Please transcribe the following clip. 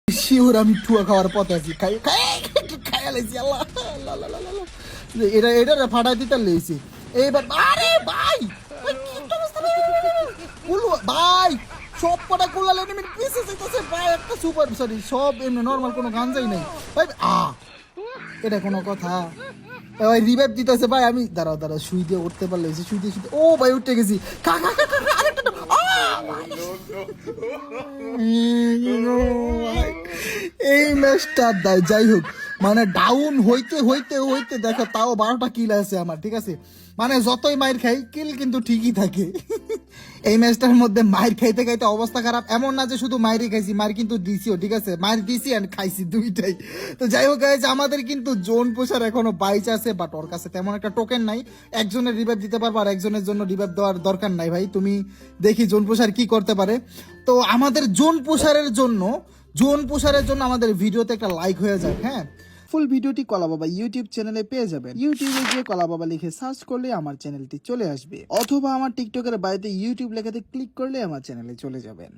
Sure আমি ঠুয়া খাওয়ার পথে আছি। খাইয়া লাইছি আল্লাহ। এটা এটা ফাটাই দিতে লেছি এইবার। আরে ভাই ভাই, কি একটা অবস্থা ভাই, ভাই সব কটা কুলাল এনিমি পিছে যাইতেছে ভাই। একটা সুপার সরি সব এমনি নরমাল কোনো গাঞ্জাই নাই ভাই। এটা কোনো কথা? ভাই রিভাইভ দিতেছে ভাই। আমি দাঁড়াও দাঁড়াও, শুই দিয়ে উঠতে পারলে শুই দিয়ে শুই। ও ভাই উঠে গেছি। এই ম্যাচটা যাই হোক, মানে ডাউন হইতে হইতে হইতে দেখো তাও 12টা কিল আছে আমার, ঠিক আছে? মানে যতই মাইর খাই কিল কিন্তু ঠিকই থাকে। এই ম্যাচটার মধ্যে মাইর খাইতে খাইতে অবস্থা খারাপ। এমন না যে শুধু মাইরই খাইছি, মাইর কিন্তু দিছিও, ঠিক আছে? মাইর দিছি আর খাইছি দুইটাই। তো যাই হোক গাইজ, আমাদের কিন্তু জোন পোষার এখনো বাইচ আছে, বাট ওর কাছে তেমন একটা টোকেন নাই। একজনের রিভাইভ দিতে পারবো আর একজনের জন্য রিভাইভ দেওয়ার দরকার নাই ভাই। তুমি দেখি জোন পোষার কি করতে পারে। তো আমাদের জোন পোষারের জন্য আমাদের ভিডিওতে একটা লাইক হয়ে যাক, হ্যাঁ? ফুল ভিডিওটি কলা বাবা ইউটিউব চ্যানেলে পেয়ে যাবেন। ইউটিউবে গিয়ে কলা বাবা লিখে সার্চ করলে আমার চ্যানেলটি চলে আসবে, অথবা আমার টিকটকের বাড়িতে ইউটিউব লেখাতে ক্লিক করলে আমার চ্যানেলে চলে যাবেন।